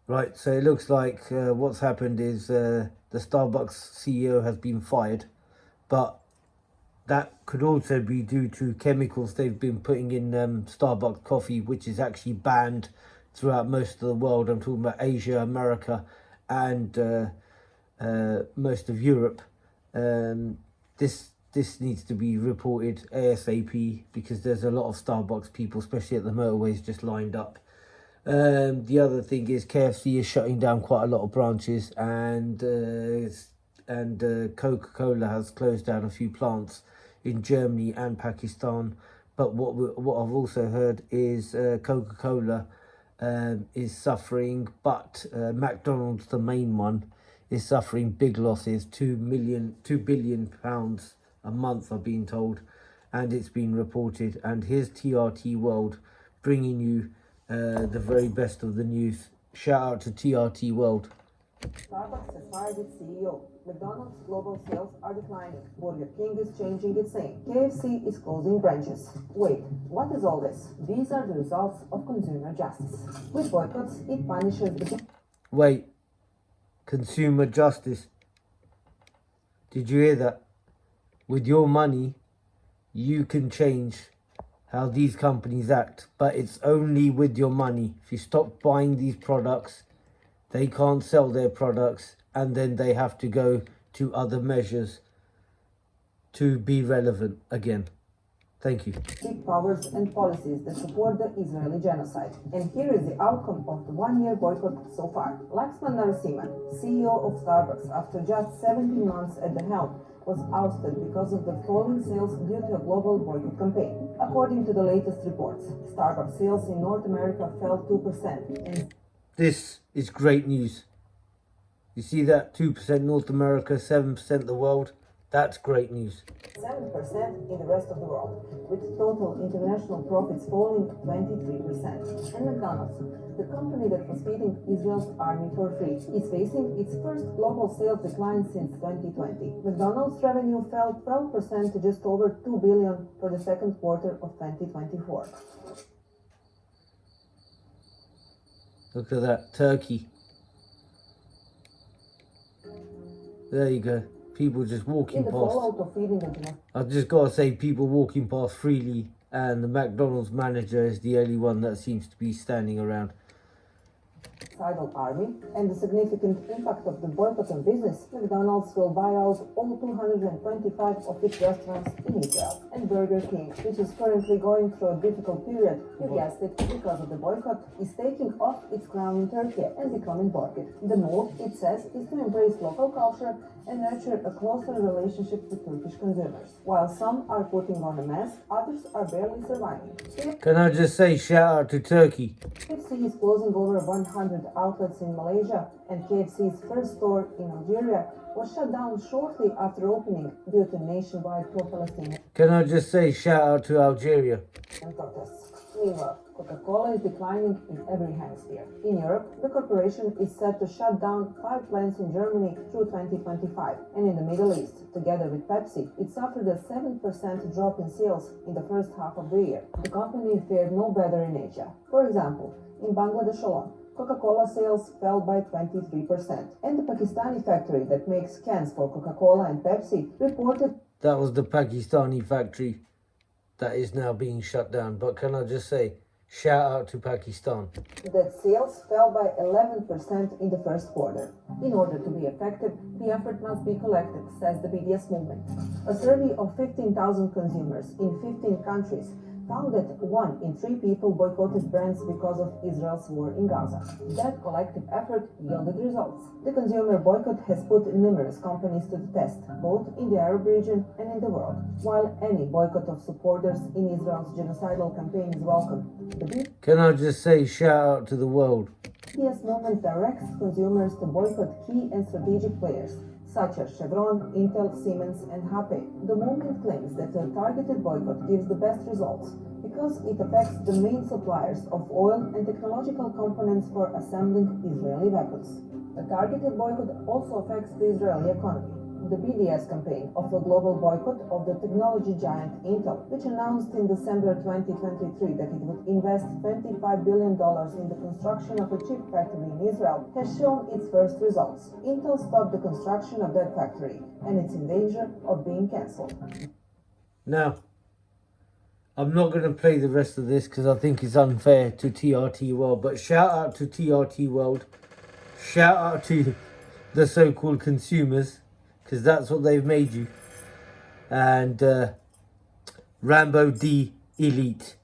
Right, so it looks like what's happened is the Starbucks CEO has been fired, but that could also be due to chemicals they've been putting in Starbucks coffee, which is actually banned throughout most of the world. I'm talking about Asia, America, and most of Europe. This needs to be reported ASAP because there's a lot of Starbucks people, especially at the motorways, just lined up. The other thing is KFC is shutting down quite a lot of branches, and Coca-Cola has closed down a few plants in Germany and Pakistan. But what I've also heard is Coca-Cola is suffering, but McDonald's, the main one, is suffering big losses, £2 billion a month, I've been told, and it's been reported. And here's TRT World bringing you the very best of the news. Shout out to TRT World. Starbucks has fired its CEO. McDonald's global sales are declining. Burger King is changing its name. KFC is closing branches. Wait, what is all this? These are the results of consumer justice. With boycotts, it punishes the... Wait, consumer justice. Did you hear that? With your money, you can change how these companies act, but it's only with your money. If you stop buying these products, they can't sell their products, and then they have to go to other measures to be relevant again. Thank you. Big powers and policies that support the Israeli genocide. And here is the outcome of the one-year boycott so far. Laxman Narasimhan, CEO of Starbucks, after just 17 months at the helm, was ousted because of the falling sales due to a global boycott campaign. According to the latest reports, Starbucks sales in North America fell 2%. And this is great news. You see that? 2% North America, 7% the world. That's great news. 7% in the rest of the world, with total international profits falling 23%. And McDonald's, the company that was feeding Israel's army for free, is facing its first global sales decline since 2020. McDonald's revenue fell 12% to just over $2 billion for the second quarter of 2024. Look at that, Turkey. There you go. People just walking past. I've just got to say, people walking past freely, and the McDonald's manager is the only one that seems to be standing around. Army and the significant impact of the boycott on business, McDonald's will buy out all 225 of its restaurants in Israel. And Burger King, which is currently going through a difficult period, you guessed it, because of the boycott, is taking off its crown in Turkey and becoming Boycott. The move, it says, is to embrace local culture and nurture a closer relationship with Turkish consumers. While some are putting on a mask, others are barely surviving. Can I just say shout out to Turkey? KFC is closing over 100 outlets in Malaysia, and KFC's first store in Algeria was shut down shortly after opening due to nationwide pro-Palestinian. Can I just say shout out to Algeria? And protests. Meanwhile, Coca-Cola is declining in every hemisphere. In Europe, the corporation is set to shut down 5 plants in Germany through 2025. And in the Middle East, together with Pepsi, it suffered a 7% drop in sales in the first half of the year. The company fared no better in Asia. For example, in Bangladesh alone, Coca-Cola sales fell by 23%. And the Pakistani factory that makes cans for Coca-Cola and Pepsi reported... That was the Pakistani factory that is now being shut down. But can I just say, shout out to Pakistan. That sales fell by 11% in the first quarter. In order to be effective, the effort must be collective, says the BDS movement. A survey of 15,000 consumers in 15 countries found that 1 in 3 people boycotted brands because of Israel's war in Gaza. That collective effort yielded results. The consumer boycott has put numerous companies to the test, both in the Arab region and in the world. While any boycott of supporters in Israel's genocidal campaign is welcome, can I just say shout out to the world? The BDS movement directs consumers to boycott key and strategic players, such as Chevron, Intel, Siemens, and HP. The movement claims that a targeted boycott gives the best results because it affects the main suppliers of oil and technological components for assembling Israeli weapons. A targeted boycott also affects the Israeli economy. the BDS campaign of a global boycott of the technology giant Intel, which announced in December 2023 that it would invest $25 billion in the construction of a chip factory in Israel, has shown its first results. Intel stopped the construction of that factory, and it's in danger of being cancelled. Now, I'm not going to play the rest of this because I think it's unfair to TRT World, but shout out to TRT World. Shout out to the so-called consumers, because that's what they've made you. And Rambo D Elite.